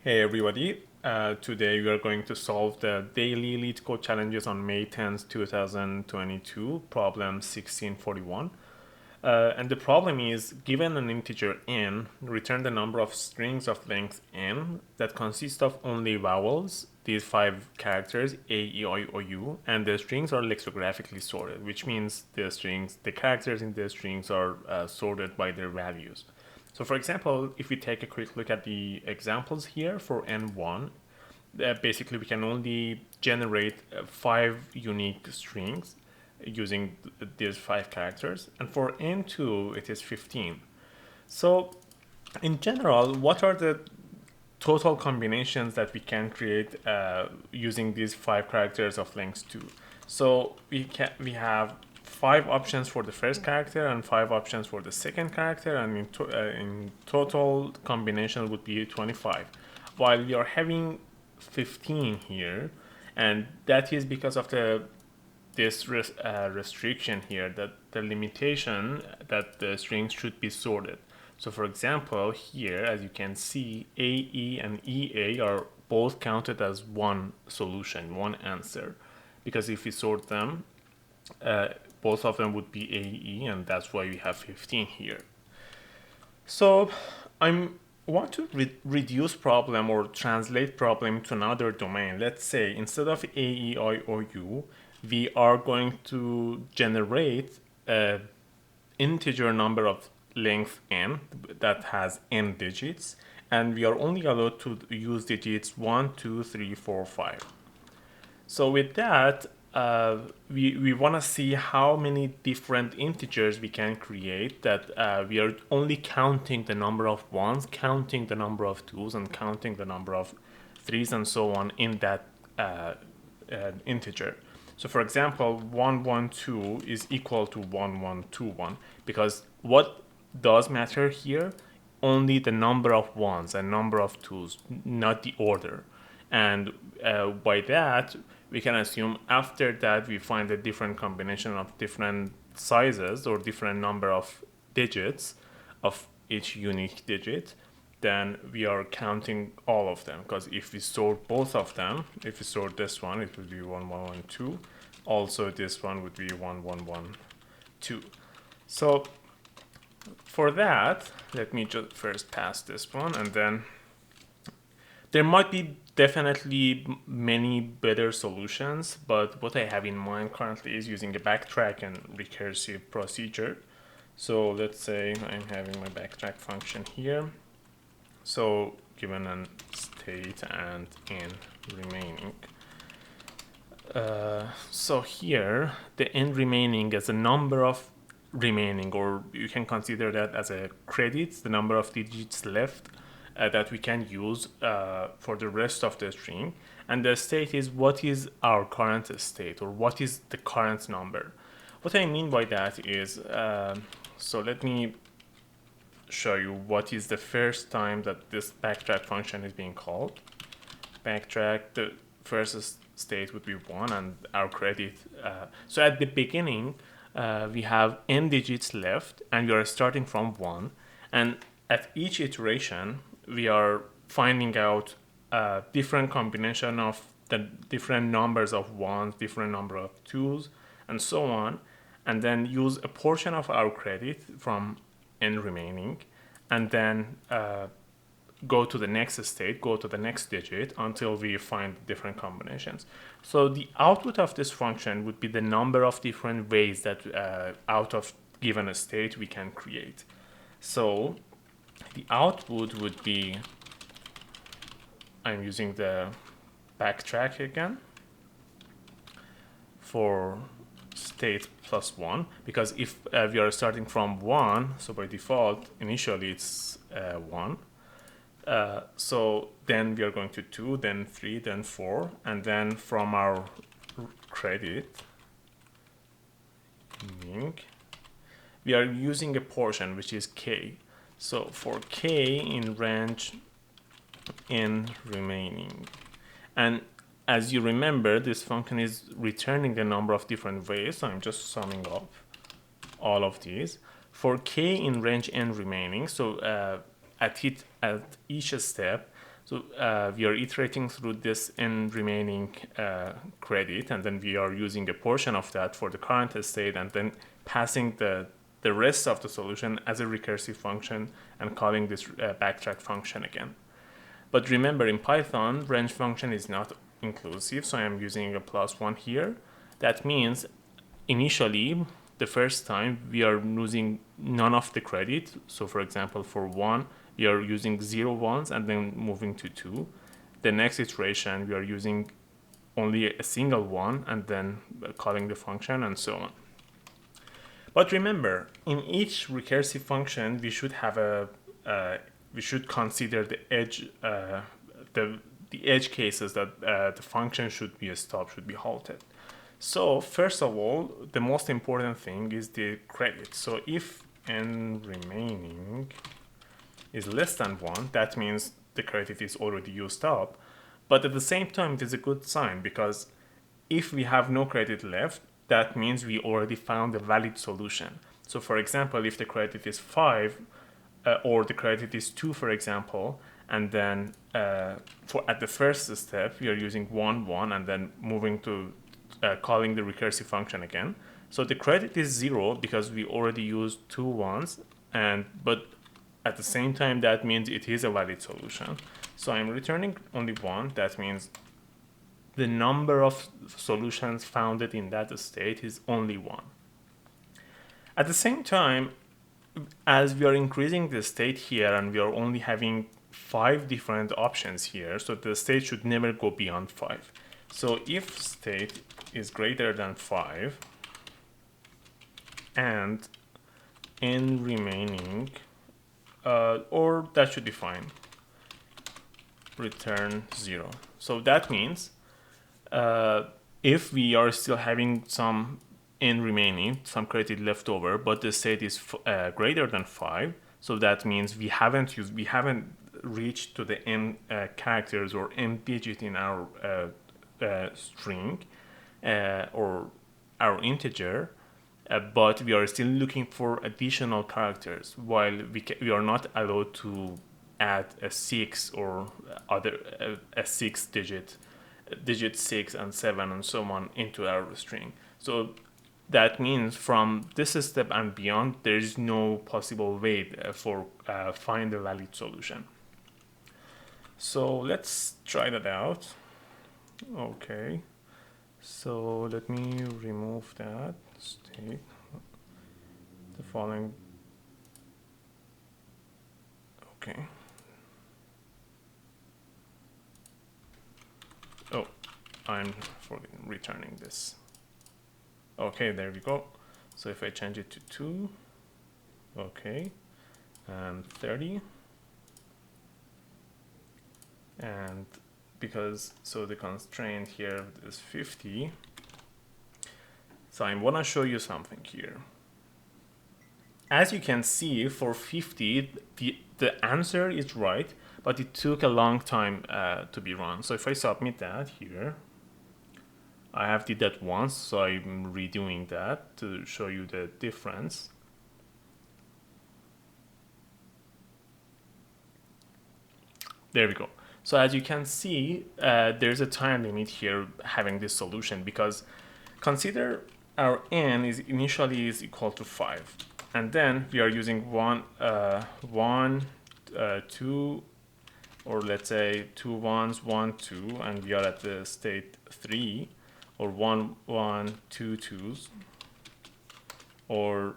Hey everybody, today we are going to solve the daily LeetCode challenges on May 10th, 2022, problem 1641. And the problem is, given an integer n, return the number of strings of length n that consist of only vowels, these 5 characters, A, E, I, O, U, and the strings are lexicographically sorted, which means the characters in the strings are sorted by their values. So for example, if we take a quick look at the examples here for n1, basically we can only generate 5 unique strings using these 5 characters, and for n2 it is 15. So in general, what are the total combinations that we can create using these 5 characters of length 2? So we have 5 options for the first character and 5 options for the second character, and in total combination would be 25, while we are having 15 here, and that is because of this restriction here, that the limitation that the strings should be sorted. So for example, here, as you can see, AE and EA are both counted as one solution, one answer, because if we sort them, both of them would be AE, and that's why we have 15 here. So I want to reduce problem or translate problem to another domain. Let's say instead of A, E, I, O, U, we are going to generate an integer number of length n that has n digits, and we are only allowed to use digits 1, 2, 3, 4, 5. So with that, we want to see how many different integers we can create that we are only counting the number of ones, counting the number of twos, and counting the number of threes and so on in that integer. So for example, 112 is equal to 1121, because what does matter here? Only the number of ones and number of twos, not the order. And by that, we can assume after that we find a different combination of different sizes or different number of digits of each unique digit, then we are counting all of them, because if we sort both of them, if we sort this one, it would be 1112. Also this one would be 1112. So for that, let me just first pass this one, and then there might be definitely many better solutions, but what I have in mind currently is using a backtrack and recursive procedure. So let's say I'm having my backtrack function here. So given a state and n remaining. So here, the n remaining is a number of remaining, or you can consider that as a credit, the number of digits left that we can use for the rest of the string. And the state is what is our current state, or what is the current number. What I mean by that is, so let me show you what is the first time that this backtrack function is being called. Backtrack, the first state would be 1, and our credit. So at the beginning, we have n digits left, and we are starting from 1. And at each iteration, we are finding out a different combination of the different numbers of ones, different number of twos, and so on, and then use a portion of our credit from n remaining, and then go to the next state, go to the next digit until we find different combinations. So the output of this function would be the number of different ways that out of given a state we can create. So the output would be, I'm using the backtrack again for state plus 1, because if we are starting from 1, so by default initially it's 1. So then we are going to 2, then 3, then 4, and then from our credit we are using a portion which is k. So for k in range n remaining, and as you remember, this function is returning a number of different ways, so I'm just summing up all of these. For k in range n remaining, so at each step, So we are iterating through this n remaining credit, and then we are using a portion of that for the current state, and then passing the rest of the solution as a recursive function and calling this backtrack function again. But remember, in Python, range function is not inclusive, so I am using a +1 here. That means initially, the first time, we are using none of the credit. So for example, for 1, we are using 0 ones and then moving to 2. The next iteration, we are using only a single one and then calling the function and so on. But remember, in each recursive function, we should have we should consider the edge, the edge cases that the function should be stopped, should be halted. So first of all, the most important thing is the credit. So if n remaining is less than 1, that means the credit is already used up. But at the same time, it is a good sign, because if we have no credit left, that means we already found a valid solution. So for example, if the credit is 5, or the credit is 2, for example, and then at the first step, we are using 1, 1, and then moving to calling the recursive function again. So the credit is 0 because we already used 2 ones, but at the same time, that means it is a valid solution. So I'm returning only 1. That means the number of solutions founded in that state is only 1. At the same time, as we are increasing the state here and we are only having 5 different options here, so the state should never go beyond 5. So if state is greater than 5 and n remaining, or that should be fine, return 0. So that means if we are still having some n remaining, some credit left over, but the state is greater than 5, so that means we haven't reached to the n characters or n digit in our string or our integer, but we are still looking for additional characters, while we are not allowed to add a 6 or other a 6 digit 6 and 7 and so on into our string. So that means from this step and beyond, there is no possible way for find a valid solution. So let's try that out. Okay, so let me remove that state. The following. Okay. Oh, I'm returning this. Okay, there we go. So if I change it to 2, okay, and 30, and because the constraint here is 50, so I want to show you something here. As you can see, for 50, the answer is right, but it took a long time to be run. So if I submit that here, I have did that once, so I'm redoing that to show you the difference. There we go. So as you can see, there's a time limit here having this solution, because consider our n is initially is equal to 5, and then we are using 1, 2, or let's say 2 ones, 1, 2, and we are at the state 3, or 1, 1, 2 twos, or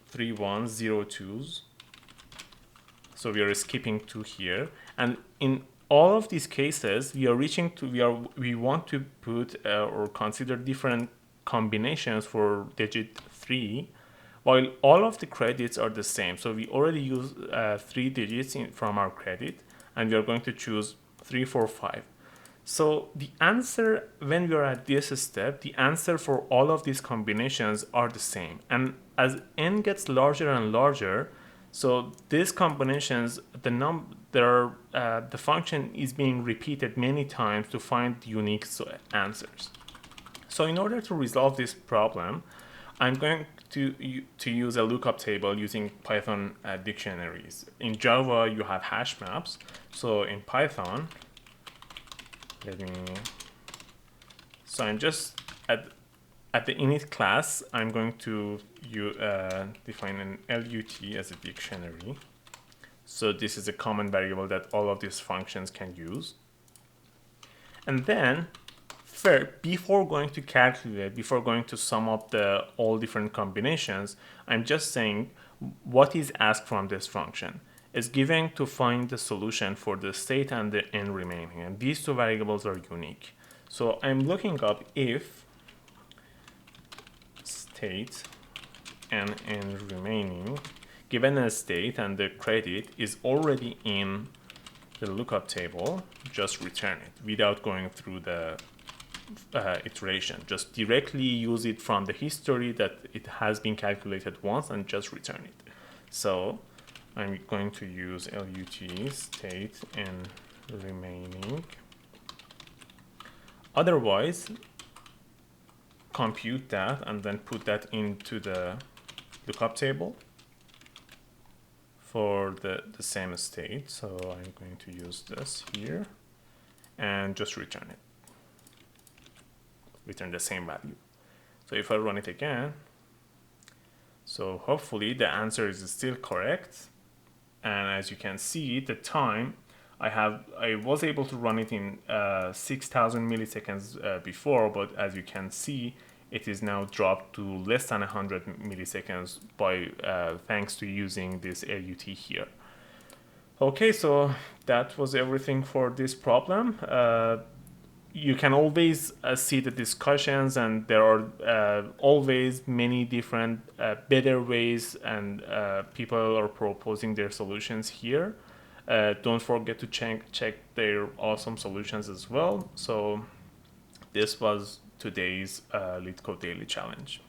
3 ones, 0 twos. So we are skipping 2 here, and in all of these cases, we are reaching to we want to put or consider different combinations for digit 3, while all of the credits are the same. So we already use 3 digits from our credit, and we are going to choose 3, 4, 5. So the answer, when we are at this step, the answer for all of these combinations are the same. And as n gets larger and larger, so these combinations, the function is being repeated many times to find unique answers. So in order to resolve this problem, I'm going to use a lookup table using Python dictionaries. In Java, you have hash maps. So in Python, I'm just at the init class, I'm going to define an LUT as a dictionary. So this is a common variable that all of these functions can use. And then before going to calculate, before going to sum up all different combinations, I'm just saying what is asked from this function is given to find the solution for the state and the n remaining. And these two variables are unique. So I'm looking up if state and n remaining given a state and the credit is already in the lookup table, just return it without going through the iteration. Just directly use it from the history that it has been calculated once and just return it. So I'm going to use LUT state and remaining. Otherwise, compute that and then put that into the lookup table for the same state. So I'm going to use this here and just return it. Return the same value. So if I run it again, so hopefully the answer is still correct. And as you can see, the time I was able to run it in 6,000 milliseconds before, but as you can see, it is now dropped to less than 100 milliseconds by thanks to using this LUT here. Okay, so that was everything for this problem. You can always see the discussions, and there are always many different better ways, and people are proposing their solutions here. Don't forget to check their awesome solutions as well. So this was today's LeetCode Daily Challenge.